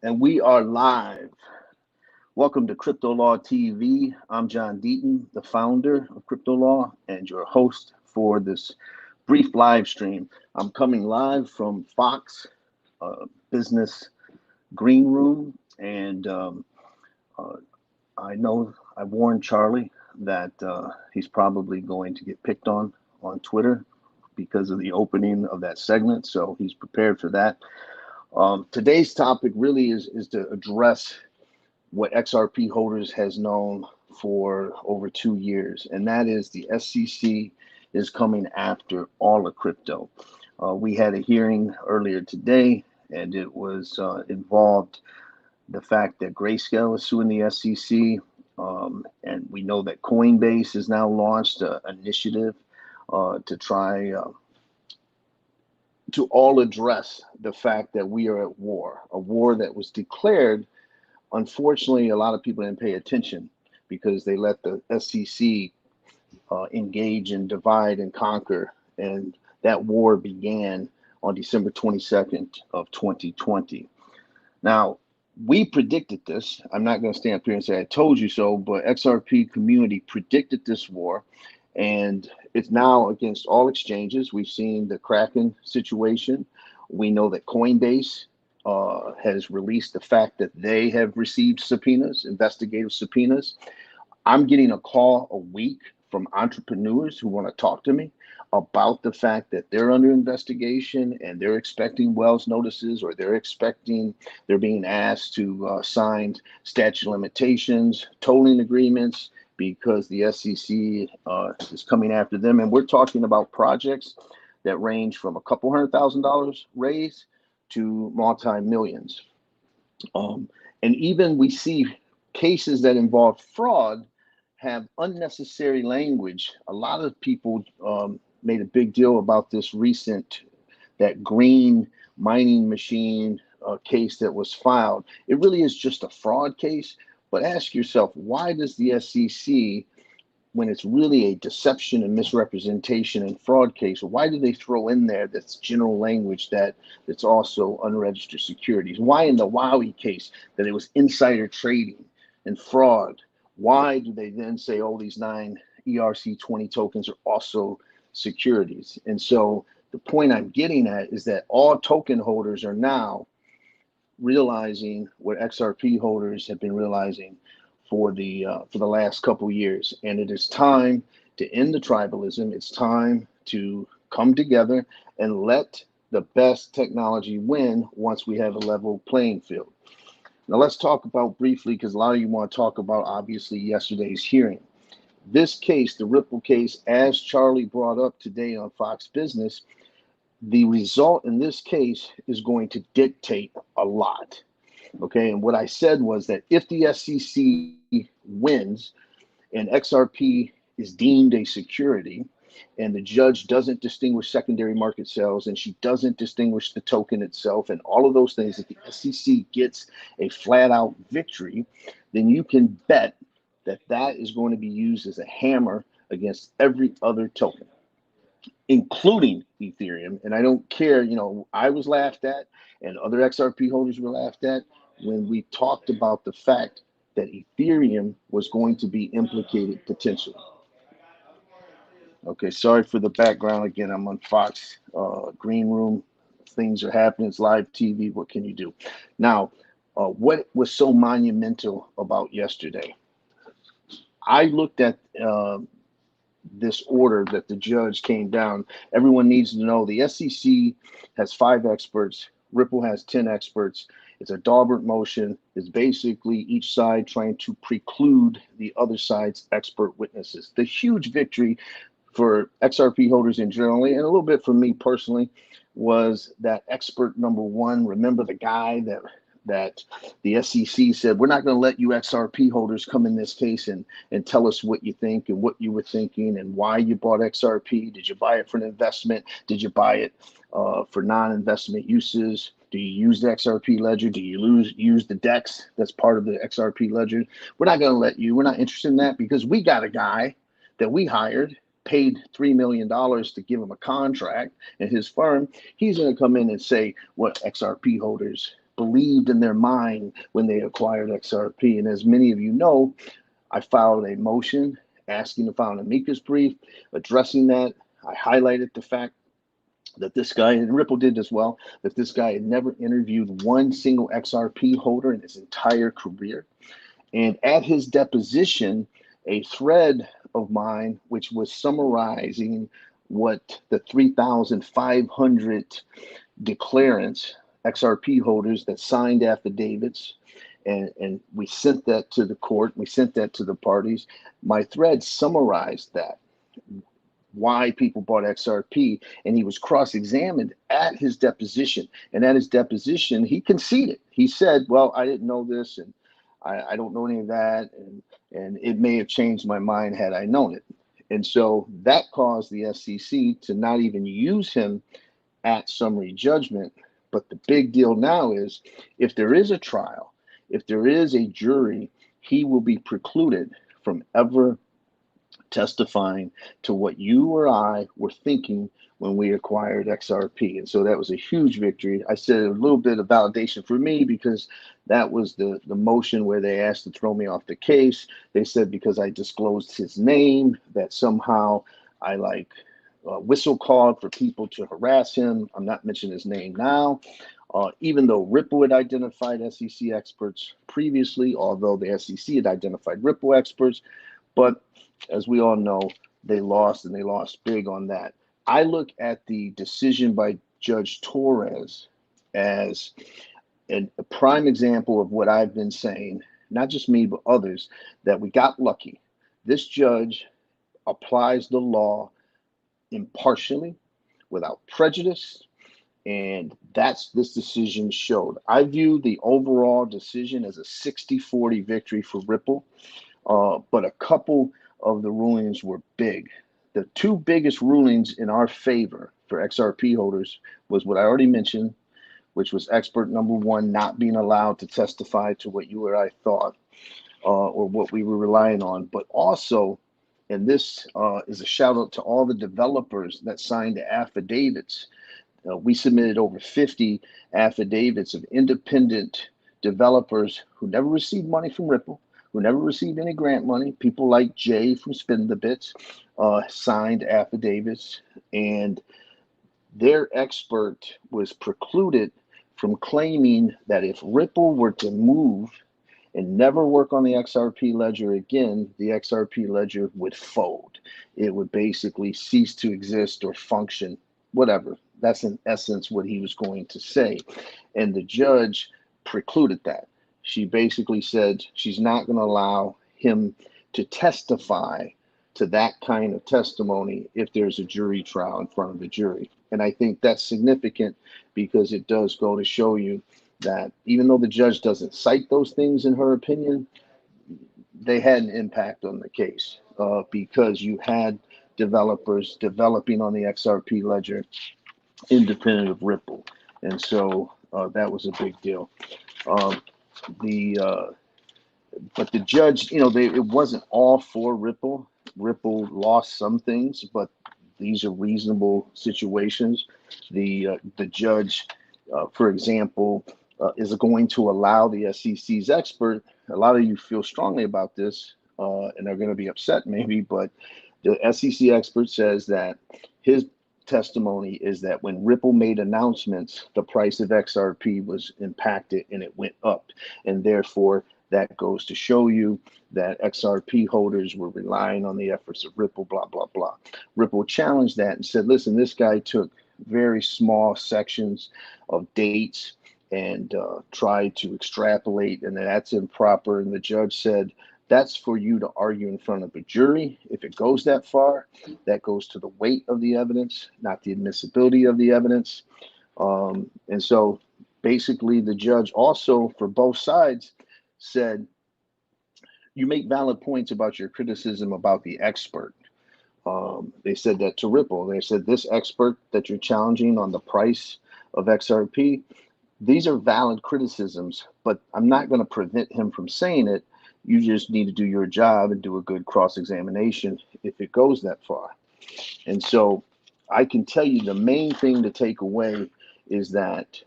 And we are live. Welcome to CryptoLaw TV. I'm John Deaton, the founder of CryptoLaw and your host for this brief live stream. I'm coming live from Fox Business Green Room, and uh, I know I warned Charlie that he's probably going to get picked on Twitter because of the opening of that segment, so he's prepared for that. Today's topic really is to address what XRP holders has known for over 2 years, and that is the SEC is coming after all of crypto. We had a hearing earlier today, and it was involved the fact that Grayscale is suing the SEC, and we know that Coinbase has now launched an initiative to try to all address the fact that we are at war, a war that was declared. Unfortunately, a lot of people didn't pay attention because they let the SEC engage and divide and conquer, and that war began on December 22nd of 2020. Now, we predicted this. I'm not going to stand up here and say I told you so, but XRP community predicted this war, and it's now against all exchanges. We've seen the Kraken situation. We know that Coinbase has released the fact that they have received subpoenas, investigative subpoenas. I'm getting a call a week from entrepreneurs who want to talk to me about the fact that they're under investigation and they're expecting Wells notices, or they're being asked to sign statute of limitations, tolling agreements, because the SEC is coming after them. And we're talking about projects that range from a couple $100,000 raised to multi-millions. And even we see cases that involve fraud have unnecessary language. A lot of people made a big deal about this that green mining machine case that was filed. It really is just a fraud case, but ask yourself, why does the SEC, when it's really a deception and misrepresentation and fraud case, why do they throw in there that's general language that's also unregistered securities? Why in the Wowie case that it was insider trading and fraud? Why do they then say, oh, these 9 ERC20 tokens are also securities? And so the point I'm getting at is that all token holders are now realizing what XRP holders have been realizing for the last couple years, and it is time to end the tribalism. It's time to come together and let the best technology win once we have a level playing field. Now let's talk about briefly, because a lot of you want to talk about obviously yesterday's hearing. This case, the Ripple case, as Charlie brought up today on Fox Business, the result in this case is going to dictate a lot. Okay, and what I said was that if the SEC wins and XRP is deemed a security, and the judge doesn't distinguish secondary market sales, and she doesn't distinguish the token itself, and all of those things, if the SEC gets a flat out victory, then you can bet that that is going to be used as a hammer against every other token, including Ethereum. And I don't care, I was laughed at and other XRP holders were laughed at when we talked about the fact that Ethereum was going to be implicated potentially. Okay, sorry for the background. Again, I'm on Fox Green Room. Things are happening. It's live TV. What can you do? Now, what was so monumental about yesterday? I looked at this order that the judge came down. Everyone needs to know the SEC has 5 experts. Ripple has 10 experts. It's a Daubert motion. It's basically each side trying to preclude the other side's expert witnesses. The huge victory for XRP holders in general, and a little bit for me personally, was that expert number 1. Remember the guy that the SEC said, we're not going to let you XRP holders come in this case and tell us what you think and what you were thinking and why you bought XRP. Did you buy it for an investment? Did you buy it for non-investment uses? Do you use the XRP ledger? Do you use the DEX that's part of the XRP ledger? We're not going to let you. We're not interested in that because we got a guy that we hired, paid $3 million to give him a contract, and his firm, he's going to come in and say what XRP holders believed in their mind when they acquired XRP. And as many of you know, I filed a motion asking to file an amicus brief addressing that. I highlighted the fact that this guy, and Ripple did as well, that this guy had never interviewed one single XRP holder in his entire career. And at his deposition, a thread of mine, which was summarizing what the 3,500 declarants, XRP holders that signed affidavits, and we sent that to the court, we sent that to the parties. My thread summarized that, why people bought XRP, and he was cross-examined at his deposition. And at his deposition, he conceded. He said, well, I didn't know this, and I don't know any of that, and it may have changed my mind had I known it. And so that caused the SEC to not even use him at summary judgment. But the big deal now is, if there is a trial, if there is a jury, he will be precluded from ever testifying to what you or I were thinking when we acquired XRP. And so that was a huge victory. I said a little bit of validation for me, because that was the motion where they asked to throw me off the case. They said because I disclosed his name, that somehow I whistle called for people to harass him. I'm not mentioning his name now. Even though Ripple had identified SEC experts previously, although the SEC had identified Ripple experts, but as we all know, they lost, and they lost big on that. I look at the decision by Judge Torres as a prime example of what I've been saying, not just me, but others, that we got lucky. This judge applies the law impartially, without prejudice, and that's this decision showed. I view the overall decision as a 60-40 victory for Ripple, but a couple of the rulings were big. The two biggest rulings in our favor for XRP holders was what I already mentioned, which was expert number one not being allowed to testify to what you or I thought, or what we were relying on, but also, and this is a shout out to all the developers that signed the affidavits. We submitted over 50 affidavits of independent developers who never received money from Ripple, who never received any grant money. People like Jay from Spin the Bits signed affidavits, and their expert was precluded from claiming that if Ripple were to move and never work on the XRP ledger again, the XRP ledger would fold. It would basically cease to exist or function, whatever. That's in essence what he was going to say. And the judge precluded that. She basically said she's not going to allow him to testify to that kind of testimony if there's a jury trial in front of the jury. And I think that's significant, because it does go to show you that even though the judge doesn't cite those things in her opinion, they had an impact on the case, because you had developers developing on the XRP ledger independent of Ripple. And so that was a big deal. But the judge, it wasn't all for Ripple. Ripple lost some things, but these are reasonable situations. The judge, for example, is going to allow the SEC's expert. A lot of you feel strongly about this and are going to be upset maybe, but the SEC expert says that his testimony is that when Ripple made announcements, the price of XRP was impacted and it went up. And therefore, that goes to show you that XRP holders were relying on the efforts of Ripple, blah, blah, blah. Ripple challenged that and said, listen, this guy took very small sections of dates and tried to extrapolate, and that's improper. And the judge said, that's for you to argue in front of a jury. If it goes that far, that goes to the weight of the evidence, not the admissibility of the evidence. And so basically the judge also, for both sides, said, you make valid points about your criticism about the expert. They said that to Ripple. They said, this expert that you're challenging on the price of XRP, these are valid criticisms, but I'm not going to prevent him from saying it. You just need to do your job and do a good cross-examination if it goes that far. And so I can tell you the main thing to take away is that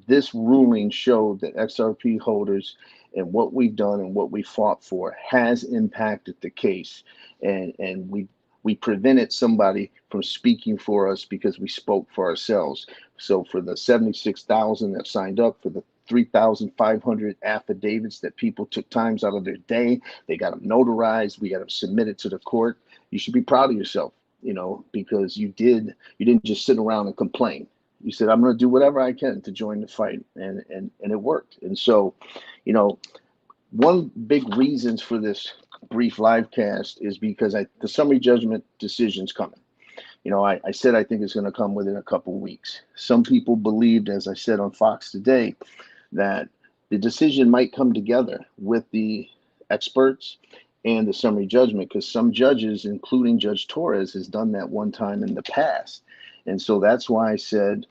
this ruling showed that XRP holders and what we've done and what we fought for has impacted the case, and we prevented somebody from speaking for us because we spoke for ourselves. So for the 76,000 that signed up, for the 3,500 affidavits that people took times out of their day, they got them notarized, we got them submitted to the court. You should be proud of yourself, because you didn't just sit around and complain. You said, I'm going to do whatever I can to join the fight, and it worked. And so, one big reasons for this brief live cast is because the summary judgment decision's coming. I said I think it's going to come within a couple of weeks. Some people believed, as I said on Fox today, that the decision might come together with the experts and the summary judgment, because some judges, including Judge Torres, has done that one time in the past. And so that's why I said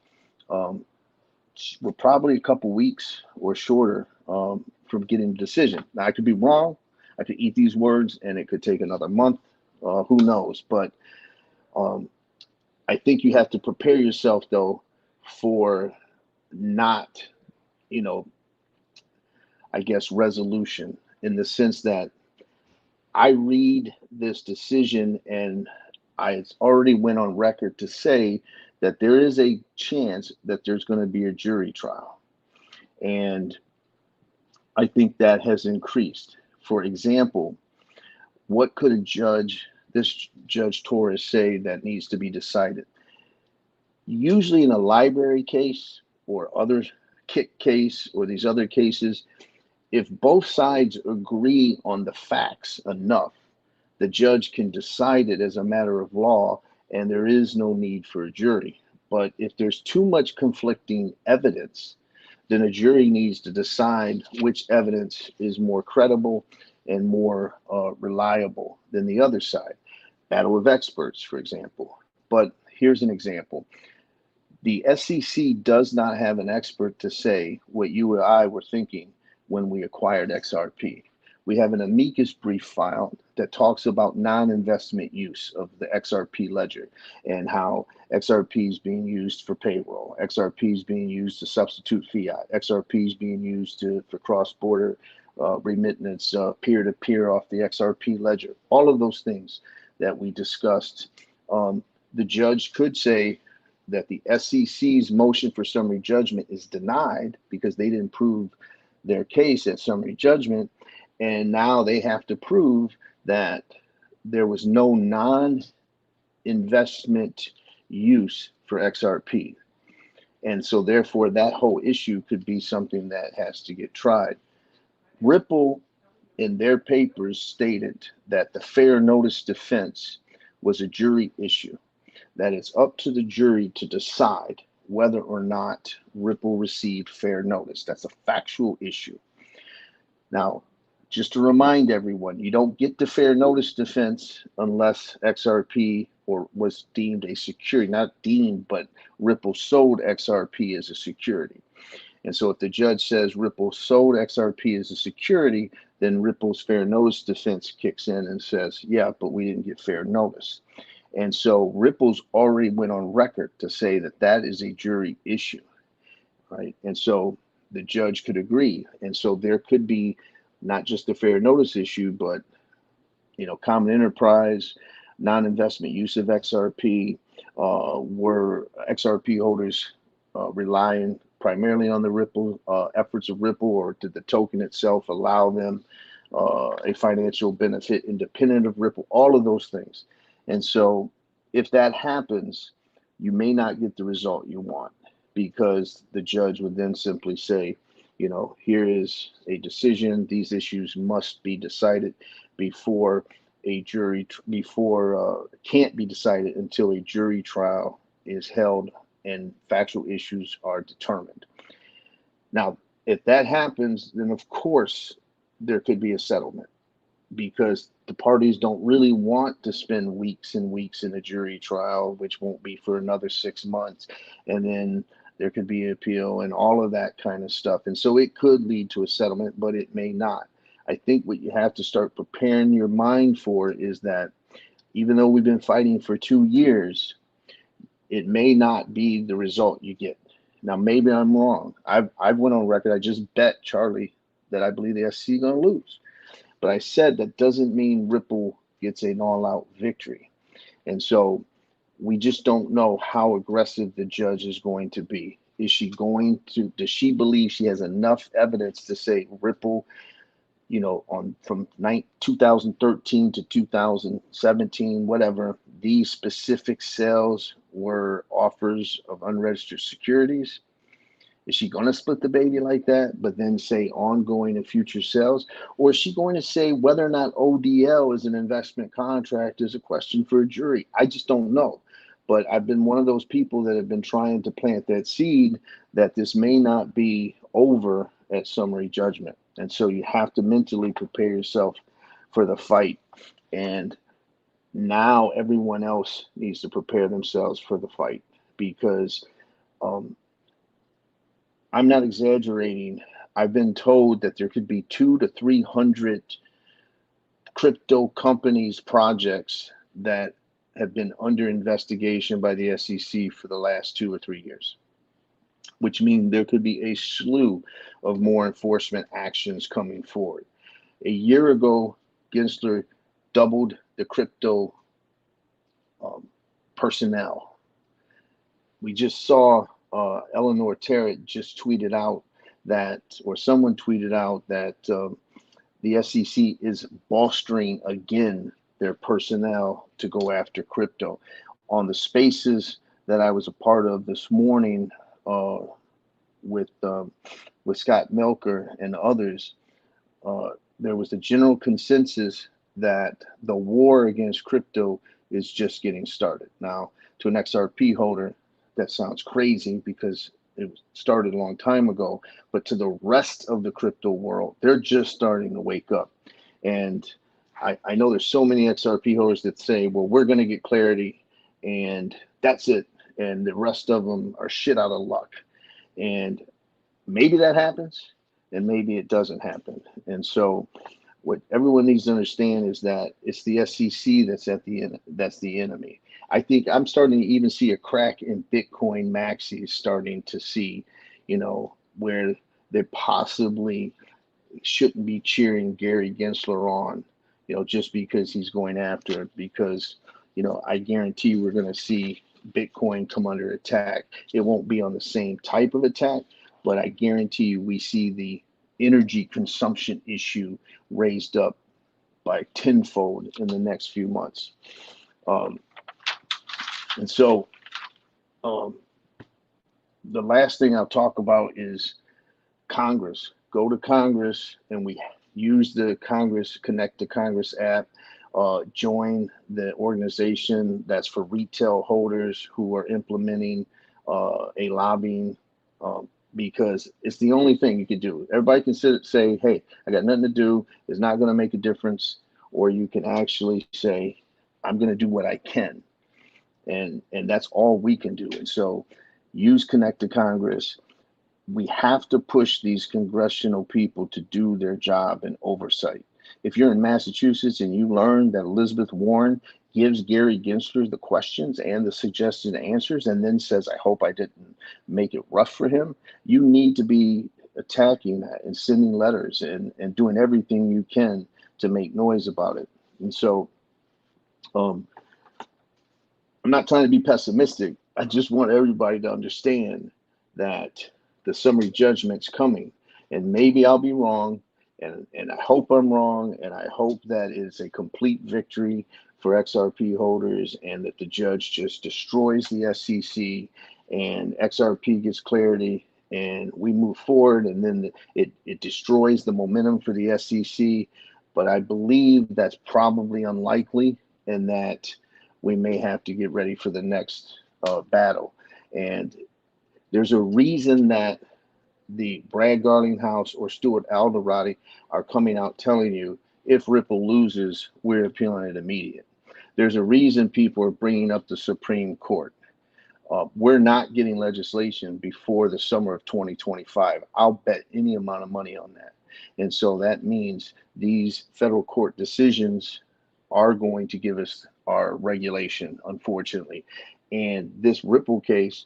we're probably a couple weeks or shorter from getting the decision. Now, I could be wrong. I could eat these words and it could take another month. Who knows? But I think you have to prepare yourself, though, for not, I guess, resolution, in the sense that I read this decision and I already went on record to say that there is a chance that there's going to be a jury trial. And I think that has increased. For example, what could this Judge Torres say that needs to be decided? Usually in a library case or other kick case or these other cases, if both sides agree on the facts enough, the judge can decide it as a matter of law, and there is no need for a jury. But if there's too much conflicting evidence, then a jury needs to decide which evidence is more credible and more reliable than the other side. Battle of experts, for example. But here's an example. The SEC does not have an expert to say what you or I were thinking when we acquired XRP. We have an amicus brief filed that talks about non-investment use of the XRP ledger and how XRP is being used for payroll, XRP is being used to substitute fiat, XRP is being used for cross-border remittance, peer-to-peer off the XRP ledger. All of those things that we discussed, the judge could say that the SEC's motion for summary judgment is denied because they didn't prove their case at summary judgment, and now they have to prove that there was no non-investment use for XRP. And so therefore that whole issue could be something that has to get tried. Ripple in their papers stated that the fair notice defense was a jury issue, that it's up to the jury to decide whether or not Ripple received fair notice. That's a factual issue. Now, just to remind everyone, you don't get the fair notice defense unless XRP was deemed a security, not deemed, but Ripple sold XRP as a security. And so if the judge says Ripple sold XRP as a security, then Ripple's fair notice defense kicks in and says, yeah, but we didn't get fair notice. And so Ripple's already went on record to say that that is a jury issue, right? And so the judge could agree. And so there could be not just a fair notice issue, but, common enterprise, non-investment use of XRP, were XRP holders relying primarily on the Ripple efforts of Ripple, or did the token itself allow them a financial benefit independent of Ripple? All of those things. And so if that happens, you may not get the result you want, because the judge would then simply say, here is a decision. These issues must be decided before a jury, can't be decided until a jury trial is held and factual issues are determined. Now, if that happens, then of course there could be a settlement, because the parties don't really want to spend weeks and weeks in a jury trial, which won't be for another 6 months. And then there could be an appeal and all of that kind of stuff. And so it could lead to a settlement, but it may not. I think what you have to start preparing your mind for is that even though we've been fighting for 2 years, it may not be the result you get. Now, maybe I'm wrong. I've went on record. I just bet Charlie that I believe the SEC is going to lose. But I said that doesn't mean Ripple gets an all-out victory. And so we just don't know how aggressive the judge is going to be. Is she going to, does she believe she has enough evidence to say Ripple, from 2013 to 2017, whatever, these specific sales were offers of unregistered securities? Is she going to split the baby like that, but then say ongoing and future sales? Or is she going to say whether or not ODL is an investment contract is a question for a jury? I just don't know. But I've been one of those people that have been trying to plant that seed that this may not be over at summary judgment. And so you have to mentally prepare yourself for the fight. And now everyone else needs to prepare themselves for the fight, because I'm not exaggerating. I've been told that there could be 200 to 300 crypto companies projects that have been under investigation by the SEC for the last 2 or 3 years, which means there could be a slew of more enforcement actions coming forward. A year ago, Gensler doubled the crypto personnel. We just saw Eleanor Terrett just tweeted out that, or someone tweeted out that the SEC is bolstering again their personnel to go after crypto. On the spaces that I was a part of this morning with Scott Melker and others, there was a general consensus that the war against crypto is just getting started. Now, to an XRP holder, that sounds crazy because it started a long time ago, but to the rest of the crypto world, they're just starting to wake up. And I know there's so many XRP holders that say, well, we're going to get clarity and that's it. And the rest of them are shit out of luck. And maybe that happens and maybe it doesn't happen. And so what everyone needs to understand is that it's the SEC that's the enemy. I think I'm starting to even see a crack in Bitcoin maxis starting to see, where they possibly shouldn't be cheering Gary Gensler on, just because he's going after it. Because, I guarantee we're going to see Bitcoin come under attack. It won't be on the same type of attack, but I guarantee you we see the energy consumption issue raised up by tenfold in the next few months. And so the last thing I'll talk about is Congress. Go to Congress, and we use the Congress Connect to Congress app. Join the organization that's for retail holders who are implementing a lobbying, because it's the only thing you can do. Everybody can say, hey, I got nothing to do. It's not going to make a difference. Or you can actually say, I'm going to do what I can. And that's all we can do. And so use Connect to Congress. We have to push these congressional people to do their job and oversight. If you're in Massachusetts and you learn that Elizabeth Warren gives Gary Gensler the questions and the suggested answers and then says, I hope I didn't make it rough for him, you need to be attacking that and sending letters and doing everything you can to make noise about it. And so I'm not trying to be pessimistic. I just want everybody to understand that the summary judgment's coming, and maybe I'll be wrong, and I hope I'm wrong, and I hope that it's a complete victory for XRP holders and that the judge just destroys the SEC and XRP gets clarity and we move forward, and then it destroys the momentum for the SEC. But I believe that's probably unlikely, and that we may have to get ready for the next battle. And there's a reason that the Brad Garlinghouse or Stuart Alderati are coming out telling you, if Ripple loses, we're appealing it immediate. There's a reason people are bringing up the Supreme Court. We're not getting legislation before the summer of 2025. I'll bet any amount of money on that. And so that means these federal court decisions are going to give us our regulation, unfortunately. And this Ripple case,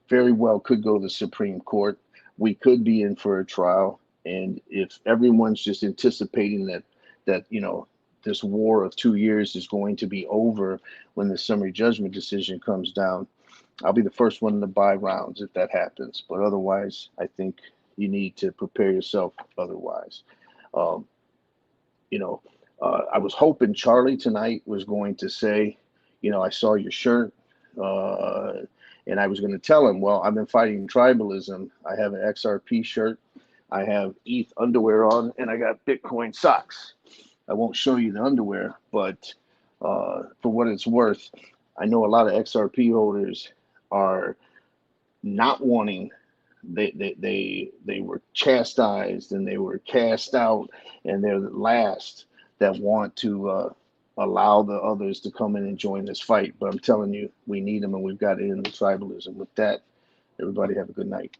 very well could go to the Supreme Court. We could be in for a trial. And if everyone's just anticipating that this war of 2 years is going to be over when the summary judgment decision comes down, I'll be the first one to buy rounds if that happens. But otherwise, I think you need to prepare yourself otherwise. Um, I was hoping Charlie tonight was going to say, I saw your shirt. And I was going to tell him, well, I've been fighting tribalism. I have an XRP shirt. I have ETH underwear on, and I got Bitcoin socks. I won't show you the underwear, but for what it's worth, I know a lot of XRP holders are not wanting. They were chastised and they were cast out, and they're the last that want to allow the others to come in and join this fight. But I'm telling you, we need them, and we've got to end the tribalism. With that, everybody have a good night.